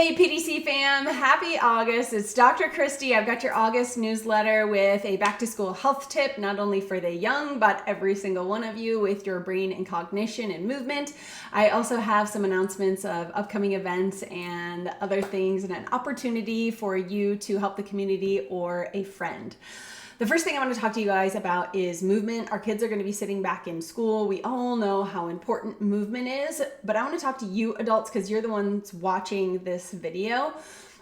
Hey PDC fam, happy August. It's Dr. Christy. I've got your August newsletter with a back to school health tip, not only for the young, but every single one of you with your brain and cognition and movement. I also have some announcements of upcoming events and other things and an opportunity for you to help the community or a friend. The first thing I want to talk to you guys about is movement. Our kids are going to be sitting back in school. We all know how important movement is, but I want to talk to you adults because you're the ones watching this video.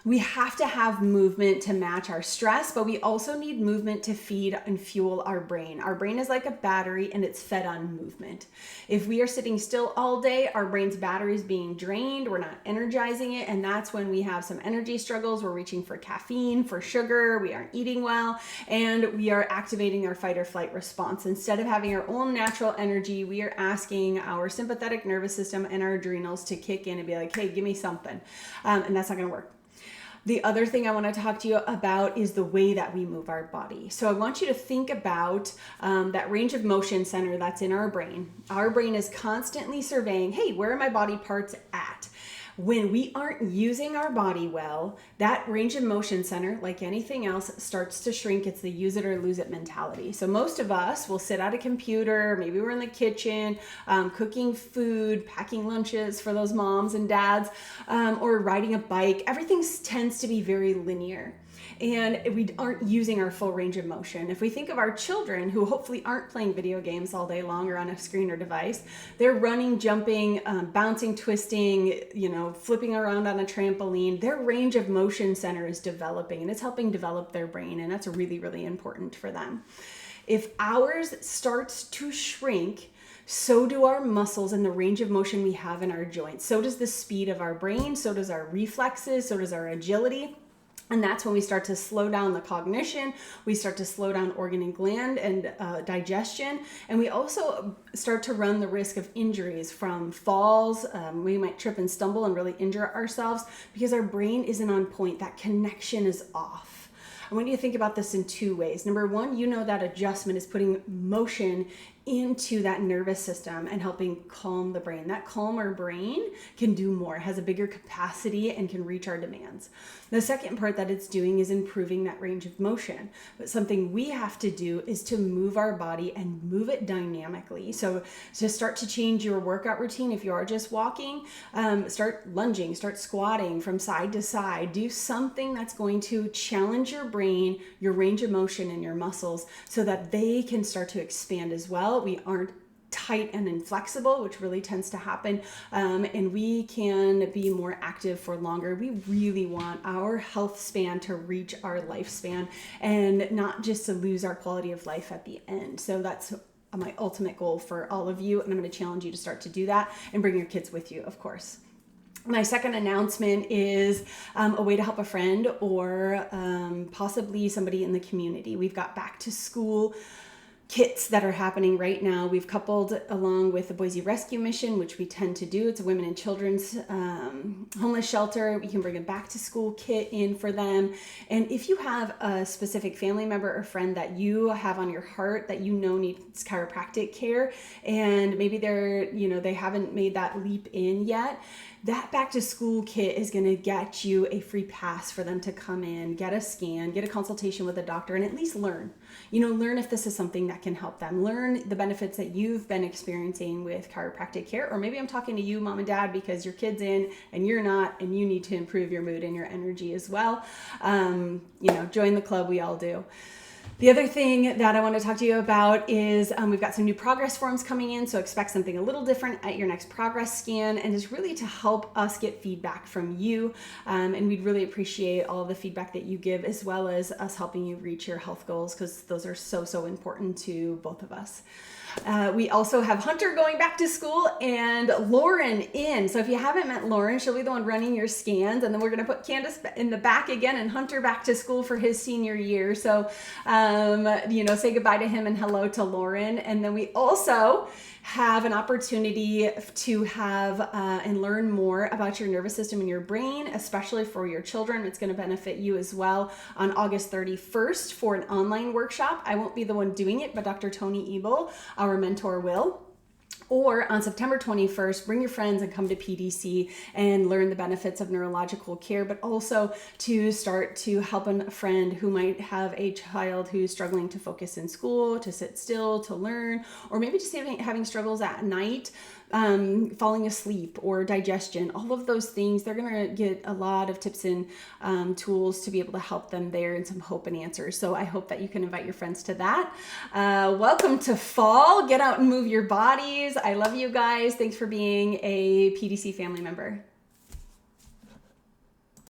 We have to have movement to match our stress, but we also need movement to feed and fuel our brain. Our brain is like a battery and it's fed on movement. If we are sitting still all day, our brain's battery is being drained. We're not energizing it. And that's when we have some energy struggles. We're reaching for caffeine, for sugar. We aren't eating well, and we are activating our fight or flight response. Instead of having our own natural energy, we are asking our sympathetic nervous system and our adrenals to kick in and be like, hey, give me something. And that's not going to work. The other thing I want to talk to you about is the way that we move our body. So I want you to think about that range of motion center that's in our brain. Our brain is constantly surveying, hey, where are my body parts at? When we aren't using our body well, that range of motion center, like anything else, starts to shrink. It's the use it or lose it mentality. So most of us will sit at a computer, maybe we're in the kitchen, cooking food, packing lunches for those moms and dads, or riding a bike. Everything tends to be very linear. And we aren't using our full range of motion. If we think of our children who hopefully aren't playing video games all day long or on a screen or device, they're running, jumping, bouncing, twisting, flipping around on a trampoline. Their range of motion center is developing and it's helping develop their brain. And that's really, really important for them. If ours starts to shrink, so do our muscles and the range of motion we have in our joints. So does the speed of our brain. So does our reflexes. So does our agility. And that's when we start to slow down the cognition, we start to slow down organ and gland and digestion, and we also start to run the risk of injuries from falls. We might trip and stumble and really injure ourselves because our brain isn't on point. That connection is off. I want you to think about this in two ways. Number one, that adjustment is putting motion into that nervous system and helping calm the brain. That calmer brain can do more, has a bigger capacity and can reach our demands. The second part that it's doing is improving that range of motion. But something we have to do is to move our body and move it dynamically. So to start to change your workout routine, if you are just walking, start lunging, start squatting from side to side. Do something that's going to challenge your brain, your range of motion, and your muscles so that they can start to expand as well. We aren't tight and inflexible, which really tends to happen, and we can be more active for longer. We really want our health span to reach our lifespan and not just to lose our quality of life at the end. So that's my ultimate goal for all of you, and I'm going to challenge you to start to do that and bring your kids with you, of course. My second announcement is a way to help a friend or possibly somebody in the community. We've got back to school kits that are happening right now. We've coupled along with the Boise Rescue Mission, which we tend to do. It's a women and children's homeless shelter. We can bring a back to school kit in for them. And if you have a specific family member or friend that you have on your heart that needs chiropractic care, and maybe they haven't made that leap in yet, that back to school kit is going to get you a free pass for them to come in, get a scan, get a consultation with a doctor, and at least learn if this is something that can help them. Learn the benefits that you've been experiencing with chiropractic care. Or maybe I'm talking to you, mom and dad, because your kid's in and you're not, and you need to improve your mood and your energy as well. Join the club. We all do. The other thing that I want to talk to you about is we've got some new progress forms coming in, so expect something a little different at your next progress scan, and it's really to help us get feedback from you, and we'd really appreciate all of the feedback that you give, as well as us helping you reach your health goals, because those are so important to both of us. We also have Hunter going back to school and Lauren in. So if you haven't met Lauren, she'll be the one running your scans. And then we're going to put Candace in the back again and Hunter back to school for his senior year. So, say goodbye to him and hello to Lauren. And then we also have an opportunity to have and learn more about your nervous system and your brain, especially for your children. It's going to benefit you as well on August 31st for an online workshop. I won't be the one doing it, but Dr. Tony Ebel, our mentor, will. Or on September 21st, bring your friends and come to PDC and learn the benefits of neurological care, but also to start to help a friend who might have a child who's struggling to focus in school, to sit still, to learn, or maybe just having struggles at night, falling asleep or digestion. All of those things, they're going to get a lot of tips and tools to be able to help them there, and some hope and answers. So I hope that you can invite your friends to that. Welcome to fall. Get out and move your bodies. I love you guys. Thanks for being a PDC family member.